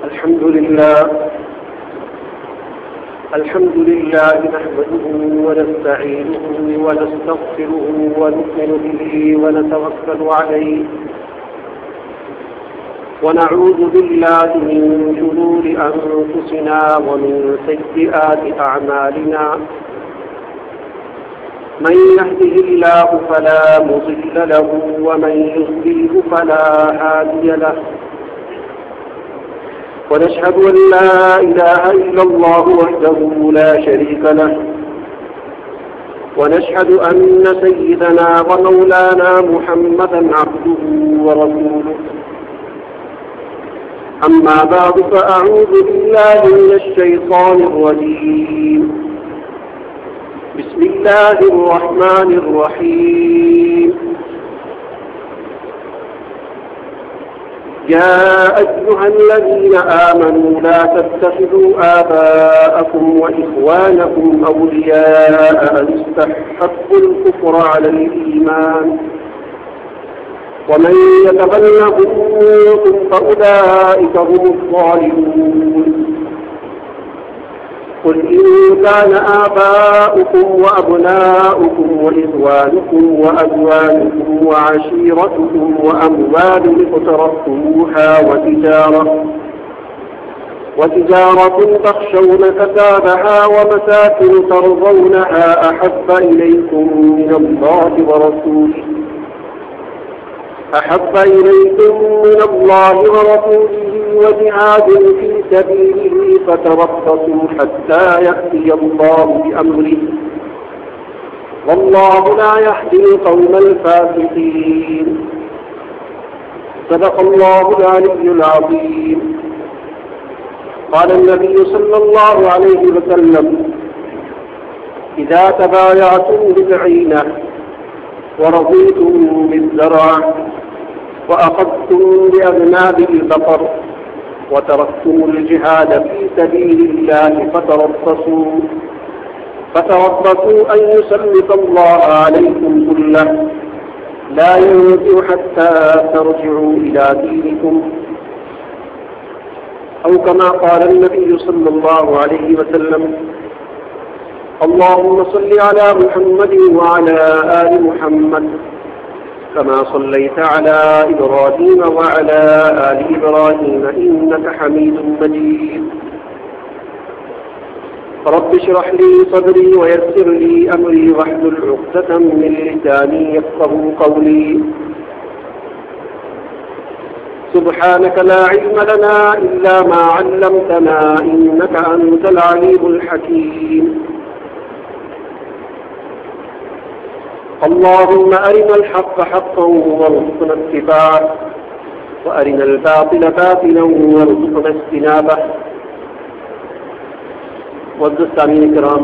الحمد لله نحمده ونستعينه ونستغفره ونؤمن به ونتوكل عليه ونعوذ بالله من شرور أنفسنا ومن سيئات أعمالنا من يهده الله فلا مضل له ومن يضلل فلا هادي له ونشهد أن لا إله إلا الله وحده لا شريك له ونشهد أن سيدنا ومولانا محمدا عبده ورسوله أما بعد فأعوذ بالله من الشيطان الرجيم بسم الله الرحمن الرحيم يا أيها الذين آمنوا لا تتخذوا آباءكم وإخوانكم أولياء أن استحبوا الكفر على الإيمان ومن يتولهم منكم فأولئك هم الظالمون قل إن كان آباؤكم وأبناؤكم وإخوانكم وأزواجكم وعشيرتكم وأموال اقترفتموها وتجارة تخشون كسادها ومساكن ترضونها أحب إليكم من الله ورسوله وجهاد في سبيله فتربصوا حتى يأتي الله بأمره والله لا يهدي القوم الفاسقين صدق الله العلي العظيم قال النبي صلى الله عليه وسلم إذا تبايعتم بالعينة ورضيتم بالزرع وأخذتم بأذناب البقر وتركتم الجهاد في سبيل الله فتربصوا أن يسلط الله عليكم كله لا ينزع حتى ترجعوا إلى دينكم أو كما قال النبي صلى الله عليه وسلم اللهم صل على محمد وعلى آل محمد كما صليت على إبراهيم وعلى آل إبراهيم إنك حميد مجيد رب اشرح لي صدري ويسر لي أمري واحلل عقدة من لساني يفقهوا قولي سبحانك لا علم لنا إلا ما علمتنا إنك أنت العليم الحكيم اللهم أرنا الحق حقا وارزقنا اتباعه وأرنا الباطل باطلا وارزقنا اجتنابه والسامعين الكرام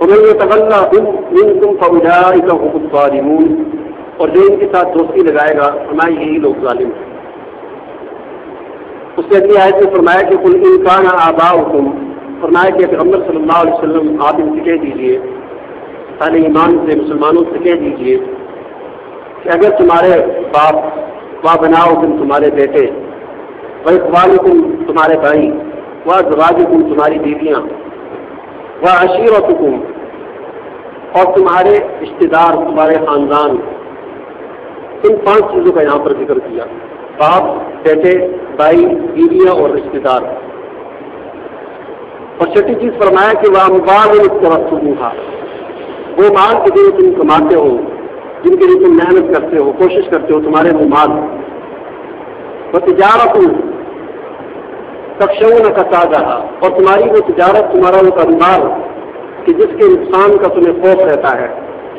ومن يتولهم منكم فأولئك هم الظالمون، اور جو ان کے ساتھ دوستی لگائے گا ہمارے یہی لوگ ظالم ہیں۔ اس نے اگلی آیت میں فرمایا کہ قل ان کان آباؤکم، فرمایا کہ پیغمبر صلی اللہ علیہ وسلم آپ ان سے کہہ دیجیے، اہل ایمان سے مسلمانوں سے کہہ دیجیے کہ اگر تمہارے باپ و بناؤکم تمہارے بیٹے، و اخوانکم تمہارے بھائی، و ازواجکم تمہاری بیویاں، و عشیرتکم اور تمہارے رشتے دار تمہارے خاندان، ان 5 چیزوں کا یہاں پر ذکر کیا، باپ، بیٹے، بھائی، بیویاں اور رشتے دار۔ اور 6ٹھی چیز فرمایا کہ وہ اموال اقترفتموها، وہ مال کے جو تم کماتے ہو، جن کے لیے تم محنت کرتے ہو، کوشش کرتے ہو، تمہارے وہ مال، وہ تجارت تخشون کسادها، اور تمہاری وہ تجارت، تمہارا وہ کاروبار کہ جس کے نقصان کا تمہیں خوف رہتا ہے،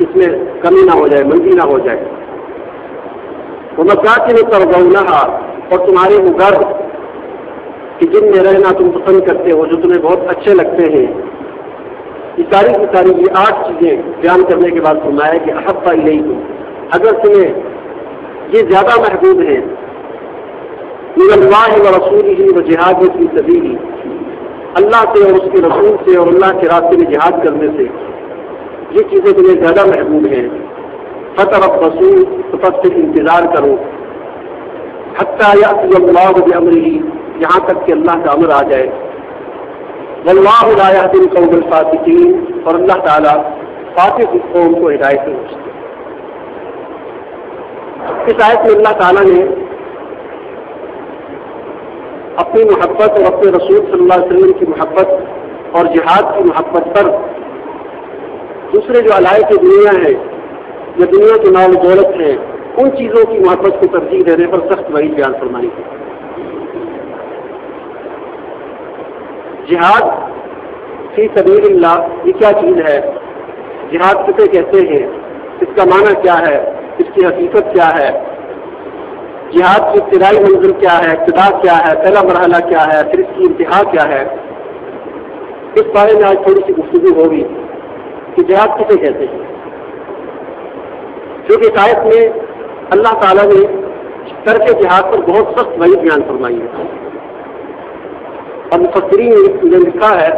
اس میں کمی نہ ہو جائے، مندی نہ ہو جائے، وہ مساکن ترضونها، اور تمہارے وہ گھر کہ جن میں رہنا تم پسند کرتے ہو، جو تمہیں بہت اچھے لگتے ہیں۔ یہ ساری کی ساری یہ 8 چیزیں بیان کرنے کے بعد فرمایا کہ احب الیکم، اگر تمہیں یہ زیادہ محبوب ہیں من اللہ ورسولہ وجہاد فی سبیلہ، اللہ سے اور اس کے رسول سے اور اللہ کے راستے میں جہاد کرنے سے یہ چیزیں تمہیں زیادہ محبوب ہیں، فتربصوا، تو پس پھر انتظار کرو، حتی یأتی اللہ بامرہ، یہاں تک کہ اللہ کا امر آ جائے، واللہ لا یہدی القوم الفاسقین، اور اللہ تعالیٰ فاسق قوم کو ہدایت نہیں بخشتے۔ اس آیت میں اللہ تعالیٰ نے اپنی محبت اور اپنے رسول صلی اللہ علیہ وسلم کی محبت اور جہاد کی محبت پر دوسرے جو علائق دنیا ہیں یا دنیا کے مال و دولت ہیں، ان چیزوں کی محبت کو ترجیح دینے پر سخت وعید بیان فرمائی ہے۔ جہاد فی سبیل اللہ یہ کیا چیز ہے؟ جہاد کسے کہتے ہیں؟ اس کا معنی کیا ہے؟ اس کی حقیقت کیا ہے؟ جہاد کی ابتدائی منزل کیا ہے؟ ابتدا کیا ہے؟ پہلا مرحلہ کیا ہے؟ پھر اس کی انتہا کیا ہے؟ اس بارے میں آج تھوڑی سی گفتگو ہوگی کہ جہاد کسے کہتے ہیں، کیونکہ اس آیت میں اللہ تعالیٰ نے ترک جہاد پر بہت سخت وعید بیان فرمائی ہے، اور مفسرین نے لکھا ہے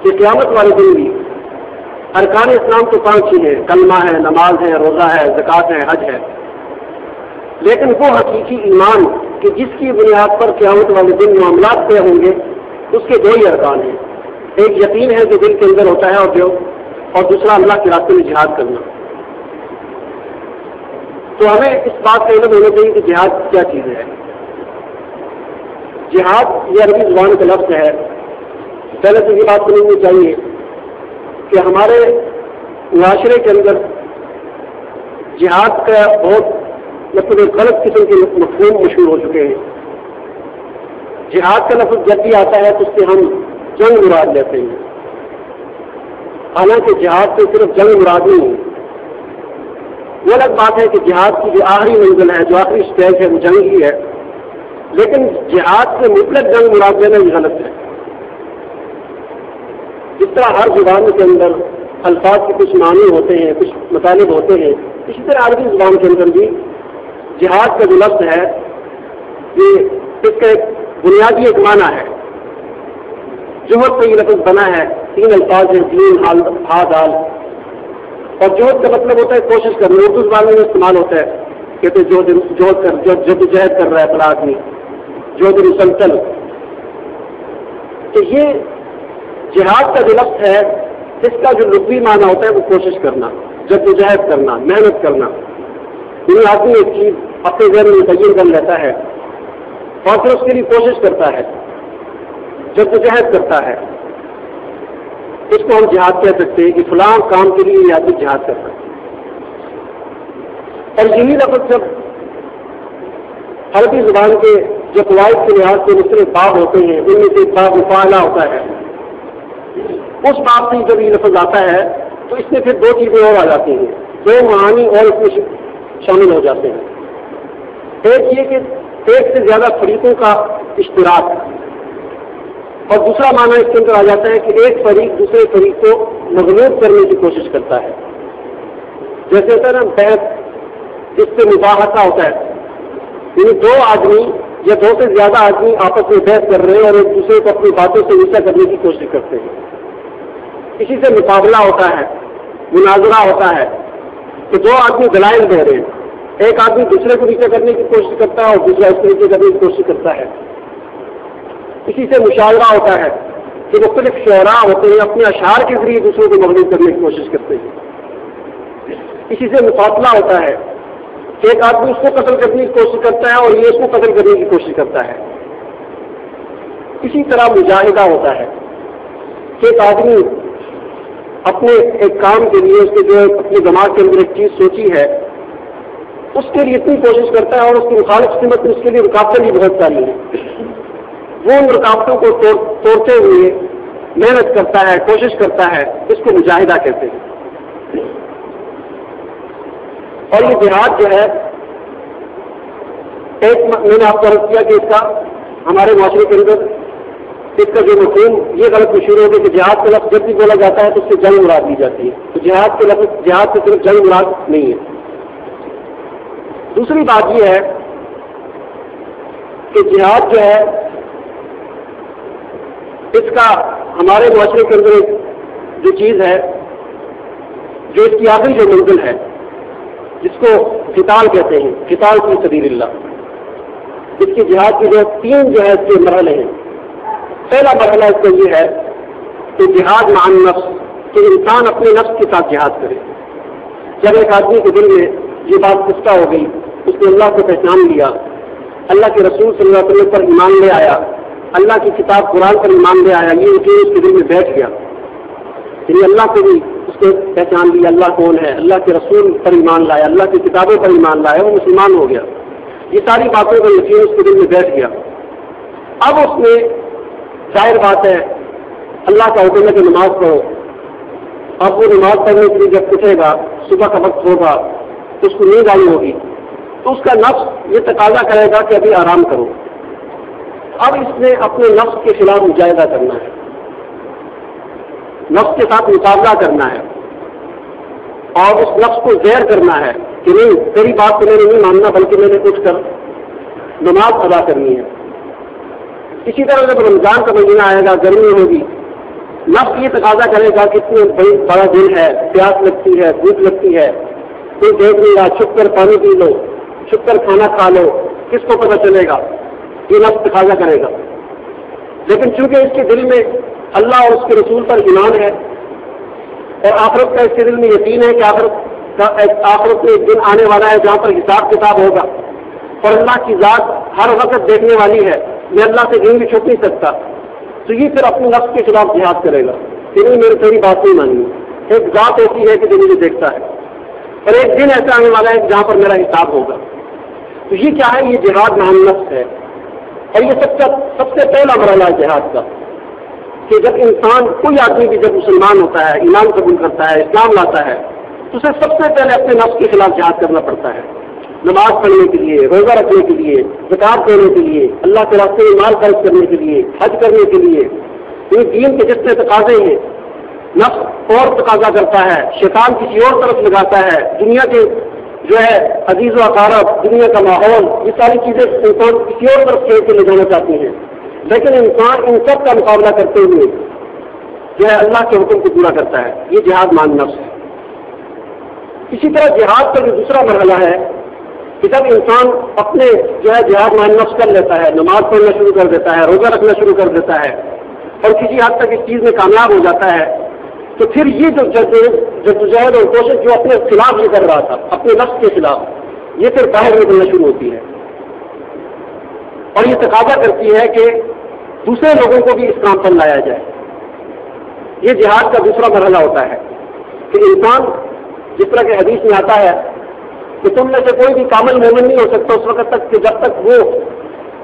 کہ قیامت والے دن بھی ارکان اسلام تو 5 ہی ہیں، کلمہ ہے، نماز ہے، روزہ ہے، زکوٰۃ ہے، حج ہے، لیکن وہ حقیقی ایمان کہ جس کی بنیاد پر قیامت والے دن معاملات طے ہوں گے، اس کے 2 ہی ارکان ہیں، ایک یقین ہے جو دل کے اندر ہوتا ہے اور دوسرا اللہ کے راستے میں جہاد کرنا۔ تو ہمیں اس بات کا علم ہونا چاہیے کہ جہاد کیا چیز ہے۔ جہاد یہ عربی زبان کا لفظ ہے۔ پہلے تو یہ بات سمجھنی چاہیے کہ ہمارے معاشرے کے اندر جہاد کا بہت غلط قسم کے مفہوم مشہور ہو چکے ہیں۔ جہاد کا لفظ جب بھی آتا ہے تو اس سے ہم جنگ مراد لیتے ہیں، حالانکہ جہاد سے صرف جنگ مراد نہیں ہے۔ وہ الگ بات ہے کہ جہاد کی جو آخری منزل ہے، جو آخری اسٹیج ہے، وہ جنگ ہی ہے، لیکن جہاد سے مطلق جنگ مراد لینا یہ غلط ہے۔ جس طرح ہر زبان کے اندر الفاظ کے کچھ معنی ہوتے ہیں، کچھ مطالب ہوتے ہیں، اسی طرح عربی زبان کے اندر بھی جہاد کا جو لفظ ہے یہ اس کا ایک بنیادی ایک معنی ہے۔ جوہد سے یہ لفظ بنا ہے، 3 الفاظ ہیں، دین، ہا، دال، اور جوہد کا مطلب ہوتا ہے کوشش کرنا۔ اردو زبان میں استعمال ہوتا ہے، کہتے جہد کر رہا ہے فلاں آدمی، جوہد مسلسل۔ تو یہ جہاد کا جو لفظ ہے اس کا جو لغوی معنی ہوتا ہے وہ کوشش کرنا، جدوجہد کرنا، محنت کرنا۔ یعنی آدمی ایک چیز اپنے ذہن میں متعین کر لیتا ہے اور پھر اس کے لیے کوشش کرتا ہے، جدوجہد کرتا ہے، اس کو ہم جہاد کہہ سکتے ہیں کہ فلاں کام کے لیے یہ آدمی جہاد کرتا ہے۔ اور یہی لفظ جب عربی زبان کے جو قواعد کے لحاظ سے مختلف باب ہوتے ہیں، ان میں سے باب مفاعلہ ہوتا ہے، اس باب سے جب یہ لفظ آتا ہے تو اس میں پھر 2 چیزیں اور آ جاتی ہیں، 2 معانی اور اس میں شامل ہو جاتے ہیں۔ ایک یہ کہ ایک سے زیادہ فریقوں کا اشتراک، اور دوسرا معنی اس کے اندر آ جاتا ہے کہ ایک فریق دوسرے فریق کو مغلوب کرنے کی کوشش کرتا ہے. جیسے ہوتا ہے نا بحث, جس سے مباحثہ ہوتا ہے, یعنی دو آدمی یا دو سے زیادہ آدمی آپس میں بحث کر رہے ہیں اور ایک دوسرے کو اپنی باتوں سے نیچا کرنے کی کوشش کرتے ہیں. اسی سے مقابلہ ہوتا ہے, مناظرہ ہوتا ہے کہ دو آدمی دلائل دے رہے ہیں, ایک آدمی دوسرے کو نیچے کرنے کی کوشش کرتا ہے اور دوسرا اس کو نیچے کرنے کی کوشش کرتا ہے. اسی سے مشاورہ ہوتا ہے کہ مختلف شعراء ہوتے ہیں, اپنے اشعار کے ذریعے دوسروں کو مغلوب کرنے کی کوشش کرتے ہیں. اسی سے مقابلہ ہوتا ہے کہ ایک آدمی اس کو قتل کرنے کی کوشش کرتا ہے اور یہ اس کو قتل کرنے کی کوشش کرتا ہے. اسی طرح مجاہدہ ہوتا ہے کہ ایک آدمی اپنے ایک کام کے لیے اس کے جو اپنے دماغ کے اندر ایک چیز سوچی ہے اس کے لیے اتنی کوشش کرتا ہے اور اس کی مخالف سمت میں اس کے لیے رکاوٹیں بھی بہت ساری ہیں. وہ ان رکاوٹوں کو توڑتے ہوئے محنت کرتا ہے, کوشش کرتا ہے, اس کو مجاہدہ کہتے ہیں. اور یہ جہاد جو ہے ایک میں نے آپ کو عرض کیا کہ اس کا ہمارے معاشرے کے اندر اس کا جو مفہوم یہ غلط مشہور ہو گیا کہ جہاد کا لفظ جب بھی بولا جاتا ہے تو اس سے جنگ مراد دی جاتی ہے. تو جہاد کے لفظ جہاد سے صرف جنگ مراد نہیں ہے. دوسری بات یہ ہے کہ جہاد جو ہے اس کا ہمارے معاشرے کے اندر ایک جو چیز ہے جو اس کی آخری جو منزل ہے جس کو قتال کہتے ہیں, قتال فی سبیل اللہ. اس کی جہاد کی جو تین جو ہے اس کے مرحلے ہیں. پہلا مرحلہ اس کا یہ ہے کہ جہاد مع النفس, کہ انسان اپنے نفس کے ساتھ جہاد کرے. جب ایک آدمی کے دل میں یہ بات پختہ ہو گئی, اس نے اللہ کو پہچان لیا, اللہ کے رسول صلی اللہ علیہ وسلم پر ایمان لے آیا, اللہ کی کتاب قرآن پر ایمان لے آیا, یہ یقین اس کے دل میں بیٹھ گیا, یعنی اللہ کو بھی اس نے پہچان لیا اللہ کون ہے, اللہ کے رسول پر ایمان لایا, اللہ کی کتابوں پر ایمان لایا, وہ مسلمان ہو گیا. یہ ساری باتوں کا یقین اس کے دل میں بیٹھ گیا. اب اس نے ظاہر بات ہے اللہ کا حکم ہے کہ نماز پڑھو. اب وہ نماز پڑھنے کے لیے جب اٹھے گا, صبح کا وقت ہوگا, تو اس کو نیند آئی ہوگی, تو اس کا نفس یہ تقاضا کرے گا کہ ابھی آرام کرو. اب اس نے اپنے نفس کے خلاف مجاہدہ کرنا ہے, نفس کے ساتھ مقابلہ کرنا ہے اور اس نفس کو زہر کرنا ہے کہ نہیں, تیری بات تو میں نے نہیں ماننا بلکہ میں نے اٹھ کر نماز ادا کرنی ہے. اسی طرح جب رمضان کا مہینہ آئے گا, گرمی ہوگی, نفس یہ تقاضا کرے گا کہ اتنا بڑا دن ہے, پیاس لگتی ہے, بھوک لگتی ہے, کوئی دیکھ نہیں رہا, چھپ کر پانی پی لو, چھپ کر کھانا کھا لو, کس کو پتہ چلے گا, یہ نفس تقاضا کرے گا. لیکن چونکہ اس کے دل میں اللہ اور اس کے رسول پر ایمان ہے اور آخرت کا اس کے دل میں یقین ہے کہ آخرت میں ایک دن آنے والا ہے جہاں پر حساب کتاب ہوگا اور اللہ کی ذات ہر وقت دیکھنے والی ہے, میں اللہ سے کہیں بھی چھپ نہیں سکتا, تو یہ پھر اپنے نفس کے خلاف جہاد کرے گا کہ نہیں, میری تیری بات نہیں ماننی. ایک ذات ایسی ہے کہ جو مجھے دیکھتا ہے اور ایک دن ایسا آنے والا ہے جہاں پر میرا حساب ہوگا. تو یہ کیا ہے, یہ جہاد مع النفس ہے. اور یہ سب سے پہلا مرحلہ ہے جہاد کا کہ جب انسان کوئی آدمی بھی جب مسلمان ہوتا ہے, ایمان قبول کرتا ہے, اسلام لاتا ہے, تو اسے سب سے پہلے اپنے نفس کے خلاف جہاد کرنا پڑتا ہے. نماز پڑھنے کے لیے, روزہ رکھنے کے لیے, زکات دینے کے لیے, اللہ کے راستے میں مال خرچ کرنے کے لیے, حج کرنے کے لیے, یہ دین کے جتنے تقاضے ہیں نفس اور تقاضا کرتا ہے, شیطان کسی اور طرف لگاتا ہے, دنیا کے جو ہے عزیز و اقارب, دنیا کا ماحول, یہ ساری چیزیں انسان کسی اور طرف کھیل کے لے جانا چاہتی ہیں. لیکن انسان ان سب کا مقابلہ کرتے ہوئے جو ہے اللہ کے حکم کو پورا کرتا ہے. یہ جہاد مع النفس ہے. اسی طرح جہاد کا جو دوسرا مرحلہ ہے کہ جب انسان اپنے جو ہے جہاد مع النفس کر لیتا ہے, نماز پڑھنا شروع کر دیتا ہے, روزہ رکھنا شروع کر دیتا ہے اور کسی حد تک اس چیز میں کامیاب ہو جاتا ہے, تو پھر یہ جو جدوجہد اور کوشش جو اپنے خلاف یہ کر رہا تھا, اپنے نفس کے خلاف, یہ پھر باہر نکلنا شروع ہوتی ہے اور یہ تقاضا کرتی ہے کہ دوسرے لوگوں کو بھی اس کام پر لایا جائے. یہ جہاد کا دوسرا مرحلہ ہوتا ہے کہ انسان جس طرح کہ حدیث میں آتا ہے کہ تم میں سے کوئی بھی کامل مومن نہیں ہو سکتا اس وقت تک کہ جب تک وہ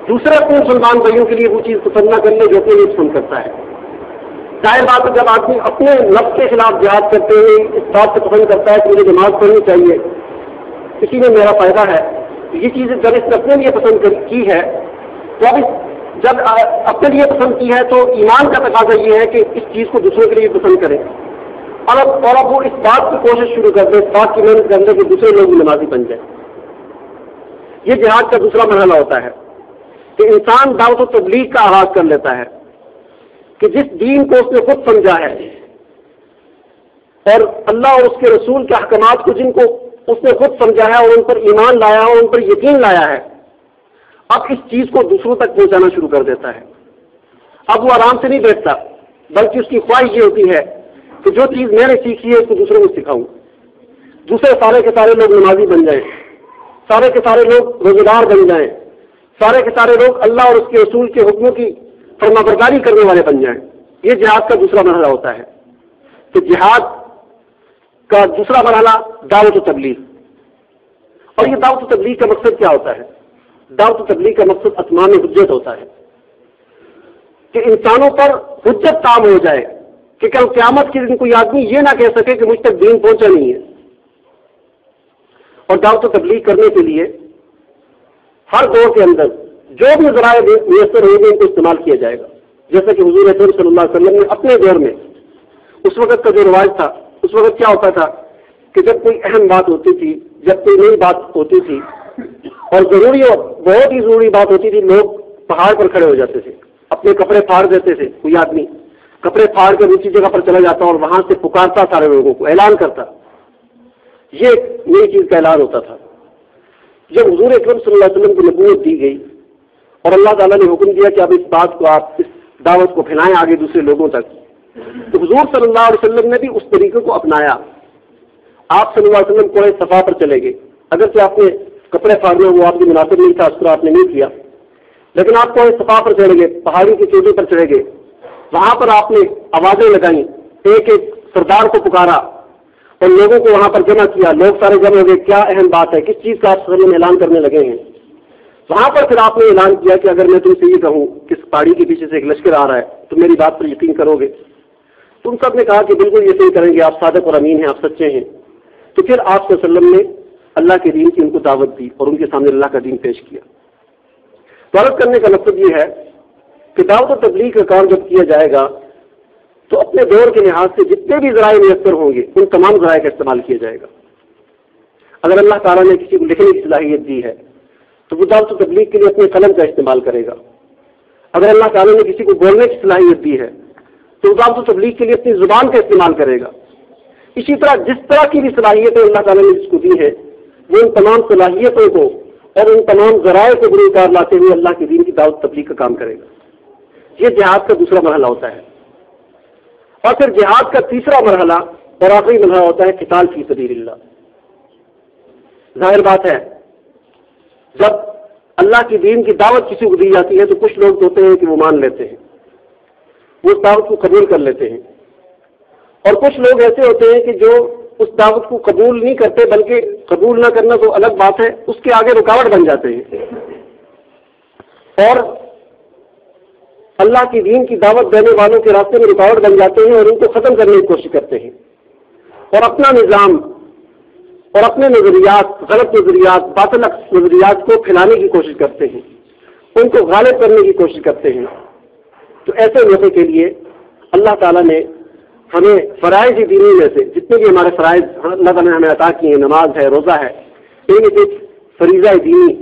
دوسرے اپنے مسلمان بھائیوں کے لیے وہ چیز پسند نہ کر لے جو اپنے لیے پسند کرتا ہے. ظاہر بات ہے جب آدمی اپنے نفس کے خلاف جہاد کرتے ہوئے اس بات سے پسند کرتا ہے کہ مجھے نماز پڑھنی چاہیے, اسی میں میرا فائدہ ہے, یہ چیز جب اس نے اپنے لیے پسند کی ہے تو اب جب اپنے لیے پسند کی ہے تو ایمان کا تقاضا یہ ہے کہ اس چیز کو دوسروں کے لیے پسند کرے. اور اب وہ اس بات کی کوشش شروع کر دیں، اس بات کی محنت کر دیں کہ دوسرے لوگ بھی نمازی بن جائیں۔ یہ جہاد کا دوسرا مرحلہ ہوتا ہے کہ انسان دعوت و تبلیغ کا آغاز کر لیتا ہے کہ جس دین کو اس نے خود سمجھا ہے اور اللہ اور اس کے رسول کے احکامات کو جن کو اس نے خود سمجھا ہے اور ان پر ایمان لایا ہے اور ان پر یقین لایا ہے، اب اس چیز کو دوسروں تک پہنچانا شروع کر دیتا ہے۔ اب وہ آرام سے نہیں بیٹھتا، بلکہ اس کی خواہش یہ ہوتی ہے کہ جو چیز میں نے سیکھی ہے اس کو دوسروں کو سکھاؤں، دوسرے سارے کے سارے لوگ نمازی بن جائیں، سارے کے سارے لوگ روزگار بن جائیں، سارے کے سارے لوگ اللہ اور اس کے رسول کے حکموں کی فرمانبرداری کرنے والے بن جائیں۔ یہ جہاد کا دوسرا مرحلہ ہوتا ہے۔ تو جہاد کا دوسرا مرحلہ دعوت و تبلیغ، اور یہ دعوت و تبلیغ کا مقصد کیا ہوتا ہے؟ دعوت و تبلیغ کا مقصد اتمام حجت ہوتا ہے کہ انسانوں پر حجت تام ہو جائے کہ کل قیامت کے دن کوئی آدمی یہ نہ کہہ سکے کہ مجھ تک دین پہنچا نہیں ہے۔ اور دعوت و تبلیغ کرنے کے لیے ہر دور کے اندر جو بھی ذرائع میسر ہوئے گے ان کو استعمال کیا جائے گا، جیسا کہ حضور اکرم صلی اللہ علیہ وسلم نے اپنے دور میں، اس وقت کا جو رواج تھا، اس وقت کیا ہوتا تھا کہ جب کوئی اہم بات ہوتی تھی، جب کوئی نئی بات ہوتی تھی اور ضروری اور بہت ہی ضروری بات ہوتی تھی، لوگ پہاڑ پر کھڑے ہو جاتے تھے، اپنے کپڑے پھاڑ دیتے تھے۔ کوئی آدمی کپڑے پھاڑ کر اونچی جگہ پر چلا جاتا اور وہاں سے پکارتا سارے لوگوں کو، اعلان کرتا۔ یہ ایک نئی چیز کا اعلان ہوتا تھا۔ جب حضور اکرم صلی اللہ علیہ وسلم کو نبوت دی گئی اور اللہ تعالیٰ نے حکم دیا کہ اب اس بات کو، آپ اس دعوت کو پھیلائیں آگے دوسرے لوگوں تک، تو حضور صلی اللہ علیہ وسلم نے بھی اس طریقے کو اپنایا۔ آپ صلی اللہ علیہ وسلم کوہ صفا پر چلے گئے، اگرچہ آپ نے کپڑے پھاڑنا وہ آپ کی مناسب نہیں تھا، اس طرح آپ نے نہیں کیا، لیکن آپ کوہ صفا پر چڑھ گئے، پہاڑی کی چوٹی پر چڑھے گئے، وہاں پر آپ نے آوازیں لگائیں، ایک ایک سردار کو پکارا اور لوگوں کو وہاں پر جمع کیا۔ لوگ سارے جمع ہو گئے، کیا اہم بات ہے، کس چیز کا آپ سب اعلان کرنے لگے ہیں؟ وہاں پر پھر آپ نے اعلان کیا کہ اگر میں تم سے یہ کہوں کہ اس پہاڑی کے پیچھے سے ایک لشکر آ رہا ہے تو میری بات پر یقین کرو گے؟ تم سب نے کہا کہ بالکل یہ صحیح کریں گے، آپ صادق اور امین ہیں، آپ سچے ہیں۔ تو پھر آپ صلی اللہ علیہ وسلم نے اللہ کے دین کی ان کو دعوت دی اور ان کے سامنے اللہ کا دین پیش کیا۔ دعوت کرنے کا مقصد یہ ہے کہ دعوت و تبلیغ کا کام جب کیا جائے گا تو اپنے دور کے لحاظ سے جتنے بھی ذرائع میسر ہوں گے ان تمام ذرائع کا استعمال کیا جائے گا۔ اگر اللہ تعالیٰ نے کسی کو لکھنے کی صلاحیت دی ہے تو وہ دعوت و تبلیغ کے لیے اپنے قلم کا استعمال کرے گا۔ اگر اللہ تعالیٰ نے کسی کو بولنے کی صلاحیت دی ہے تو وہ دعوت و تبلیغ کے لیے اپنی زبان کا استعمال کرے گا۔ اسی طرح جس طرح کی بھی صلاحیتیں اللہ تعالیٰ نے جس کو دی ہے وہ ان تمام صلاحیتوں کو اور ان تمام ذرائع کو بروئے کار لاتے ہوئے اللہ کے دین کی دعوت تبلیغ کا کام کرے گا۔ یہ جہاد کا دوسرا مرحلہ ہوتا ہے۔ اور پھر جہاد کا تیسرا مرحلہ اور آخری مرحلہ ہوتا ہے قتال فی سبیل اللہ۔ ظاہر بات ہے جب اللہ کی دین کی دعوت کسی کو دی جاتی ہے تو کچھ لوگ ہوتے ہیں کہ وہ مان لیتے ہیں، وہ اس دعوت کو قبول کر لیتے ہیں، اور کچھ لوگ ایسے ہوتے ہیں کہ جو اس دعوت کو قبول نہیں کرتے، بلکہ قبول نہ کرنا تو الگ بات ہے، اس کے آگے رکاوٹ بن جاتے ہیں اور اللہ کی دین کی دعوت دینے والوں کے راستے میں رکاوٹ بن جاتے ہیں اور ان کو ختم کرنے کی کوشش کرتے ہیں اور اپنا نظام اور اپنے نظریات، غلط نظریات، باطل نظریات کو پھیلانے کی کوشش کرتے ہیں، ان کو غالب کرنے کی کوشش کرتے ہیں۔ تو ایسے موقع کے لیے اللہ تعالیٰ نے ہمیں فرائض دینی میں سے جتنے بھی ہمارے فرائض اللہ تعالیٰ نے ہمیں عطا کیے ہیں، نماز ہے، روزہ ہے، ان میں سے فریضہ دینی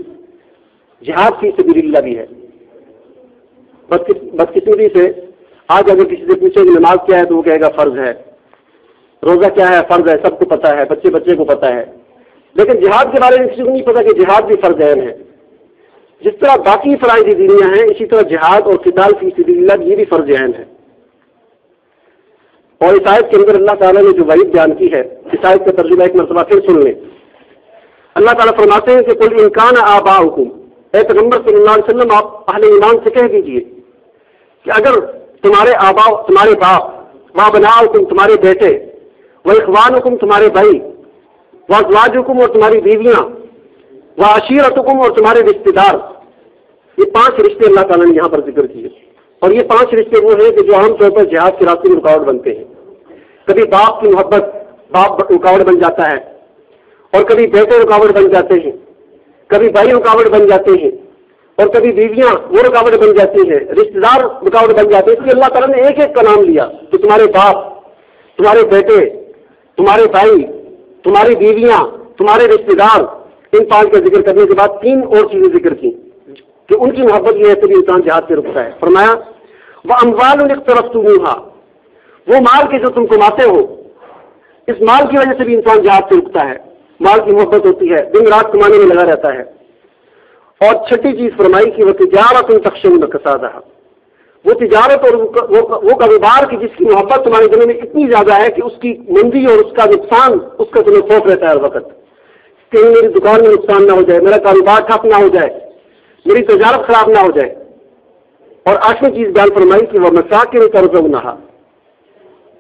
جہاد فی سبیل اللہ بھی ہے۔ بدقسمتی سے آج اگر کسی سے پوچھے کہ نماز کیا ہے تو وہ کہے گا فرض ہے، روزہ کیا ہے فرض ہے، سب کو پتہ ہے، بچے کو پتہ ہے، لیکن جہاد کے بارے میں کسی کو نہیں پتا کہ جہاد بھی فرض عین ہے۔ جس طرح باقی فرائض دینیاں ہیں اسی طرح جہاد اور قتال فی سبیل اللہ یہ بھی فرض عین ہے۔ اور اس آیت کے اندر اللہ تعالیٰ نے جو وعید بیان کی ہے، اس آیت کا ترجمہ ایک مرتبہ پھر سن لیں۔ اللہ تعالیٰ فرماتے ہیں کہ قل ان کان آباؤکم، اے پیغمبر صلی اللہ علیہ وسلم آپ اہل ایمان سے کہہ دیجیے کہ اگر تمہارے آبا، تمہارے باپ، وابناؤکم تمہارے بیٹے، واخوانکم تمہارے بھائی، وازواجکم اور تمہاری بیویاں، وعشیرتکم اور تمہارے رشتے دار، یہ 5 رشتے اللہ تعالیٰ نے یہاں پر ذکر کیے، اور یہ 5 رشتے وہ ہیں کہ جو عام طور پر جہاد کے راستے میں رکاوٹ بنتے ہیں۔ کبھی باپ کی محبت، باپ رکاوٹ بن جاتا ہے، اور کبھی بیٹے رکاوٹ بن جاتے ہیں، کبھی بھائی رکاوٹ بن جاتے ہیں، اور کبھی بیویاں وہ رکاوٹ بن جاتی ہیں، رشتے دار رکاوٹ بن جاتے ہیں۔ اس لیے اللہ تعالیٰ نے ایک ایک کا نام لیا کہ تمہارے باپ، تمہارے بیٹے، تمہارے بھائی، تمہاری بیویاں، تمہارے رشتے دار، ان 5 کا ذکر کرنے کے بعد 3 اور چیزیں ذکر کی کہ ان کی محبت یہ ہے تبھی انسان جہاد سے رکتا ہے. فرمایا وَأَمْوَالٌ اقْتَرَفْتُمُوهَا، وہ مال کے جو تم کماتے ہو، اس مال کی وجہ سے بھی انسان جہاد سے رکتا ہے. مال کی محبت ہوتی ہے، دن رات کمانے میں لگا رہتا ہے. اور چھٹی چیز فرمائی کہ وہ تجارت تخشون کسادہا، وہ تجارت اور وہ کاروبار کی جس کی محبت تمہارے دلوں میں اتنی زیادہ ہے کہ اس کی مندی اور اس کا نقصان، اس کا تمہیں خوف رہتا ہے ہر وقت. کہیں میری دکان میں نقصان نہ ہو جائے، میرا کاروبار ٹھپ نہ ہو جائے، میری تجارت خراب نہ ہو جائے. اور 8ویں چیز بیان فرمائی کہ وہ مساکن ترضونہا،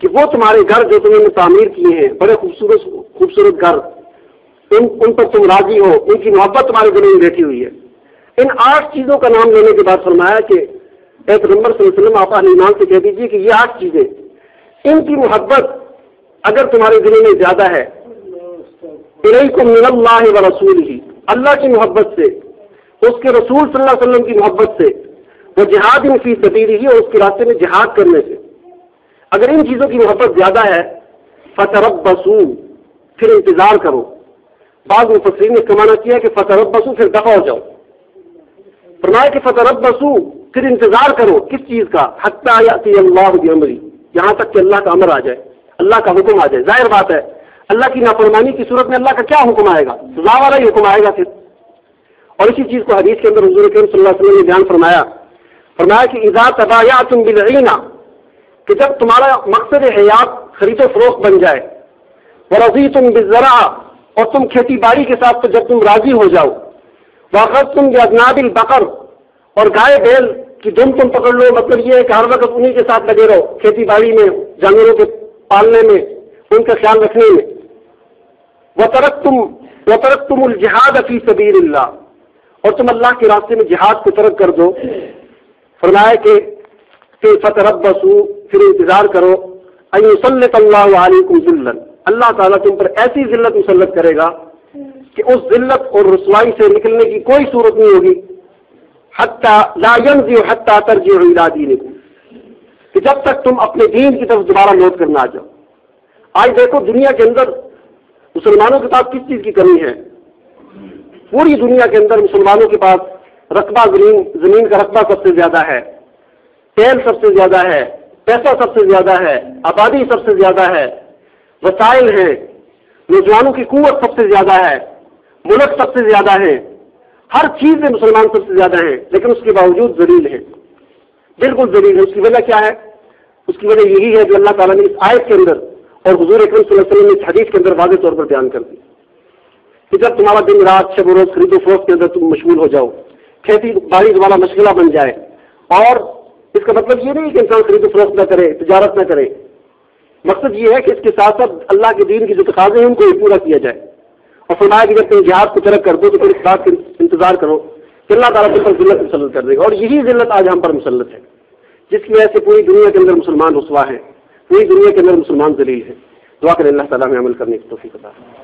کہ وہ تمہارے گھر جو تم نے تعمیر کیے ہیں، بڑے خوبصورت گھر، ان پر تم راضی ہو، ان کی محبت تمہارے دلوں میں بیٹھی ہوئی ہے. ان 8 چیزوں کا نام لینے کے بعد فرمایا کہ اے پیغمبر صلی اللہ علیہ وسلم، آپ اہل ایمان سے کہہ دیجیے کہ یہ 8 چیزیں، ان کی محبت اگر تمہارے دلوں میں زیادہ ہے، الیکم من اللہ ورسولہ، اللہ کی محبت سے، اس کے رسول صلی اللہ علیہ وسلم کی محبت سے، وہ جہاد فی سبیلہ، اور اس کے راستے میں جہاد کرنے سے، اگر ان چیزوں کی محبت زیادہ ہے، فتربصوا، پھر انتظار کرو. بعض مفسرین نے کمانا کیا کہ فتربصوا، پھر دفع ہو جاؤ. فرمایا کہ فتربصوا، پھر انتظار کرو. کس چیز کا؟ حتی یاتی اللہ بامرہ، یہاں تک کہ اللہ کا امر آ جائے، اللہ کا حکم آ جائے. ظاہر بات ہے اللہ کی نافرمانی کی صورت میں اللہ کا کیا حکم آئے گا؟ سزا والا ہی حکم آئے گا پھر. اور اسی چیز کو حدیث کے اندر حضور کریم صلی اللہ علیہ وسلم نے بیان فرمایا کہ اذا تبایعتم بالعینہ، کہ جب تمہارا مقصد حیات خرید و فروخت بن جائے، ورضیتم بالزرع، اور تم کھیتی باڑی کے ساتھ جب تم راضی ہو جاؤ، واخذتم باذناب البقر، اور گائے بیل کی دم تم پکڑ لو. مطلب یہ ہے کہ ہر وقت انہی کے ساتھ لگے رہو، کھیتی باڑی میں، جانوروں کے پالنے میں، ان کا خیال رکھنے میں. وترکتم الجہاد فی سبیل اللہ، اور تم اللہ کے راستے میں جہاد کو ترک کر دو. فرمایا کہ فتربصوا، پھر انتظار کرو، ان یسلط اللہ علیکم ذلا، اللہ تعالیٰ تم پر ایسی ذلت مسلط کرے گا کہ اس ذلت اور رسوائی سے نکلنے کی کوئی صورت نہیں ہوگی. حتی لا ینزع حتی ترجعوا الی دینکم، کہ جب تک تم اپنے دین کی طرف دوبارہ لوٹ کر نہ آ جاؤ. آج دیکھو دنیا کے اندر مسلمانوں کے پاس کس چیز کی کمی ہے. پوری دنیا کے اندر مسلمانوں کے پاس رقبہ، زمین کا رقبہ سب سے زیادہ ہے، تیل سب سے زیادہ ہے، پیسہ سب سے زیادہ ہے، آبادی سب سے زیادہ ہے، وسائل ہیں، نوجوانوں کی قوت سب سے زیادہ ہے، ملک سب سے زیادہ ہے، ہر چیز میں مسلمان سب سے زیادہ ہیں، لیکن اس کے باوجود ذلیل ہیں، بالکل ذلیل ہے. اس کی وجہ کیا ہے؟ اس کی وجہ یہی ہے جو اللہ تعالیٰ نے اس آیت کے اندر اور حضور اکرم صلی اللہ علیہ وسلم نے اس حدیث کے اندر واضح طور پر بیان کر دی کہ جب تمہارا دن رات شب و روز خرید و فروخت کے اندر تم مشغول ہو جاؤ، کھیتی باڑی والا مشغلہ بن جائے. اور اس کا مطلب یہ نہیں کہ انسان خرید و فروخت نہ کرے، تجارت نہ کرے. مقصد یہ ہے کہ اس کے ساتھ ساتھ اللہ کے دین کی جو تقاضے ہیں ان کو پورا کیا جائے. اور فرمایا کہ جب تم جہاد کو ترک کر دو تو پھر اس بات کا انتظار کرو کہ اللہ تعالیٰ تم پر ذلت مسلط کر دے گا. اور یہی ذلت آج ہم پر مسلط ہے، جس کی وجہ سے پوری دنیا کے اندر مسلمان رسوا ہیں، پوری دنیا کے اندر مسلمان ذلیل ہیں. دعا کریں اللہ تعالیٰ میں عمل کرنے کی توفیق عطا فرمائے.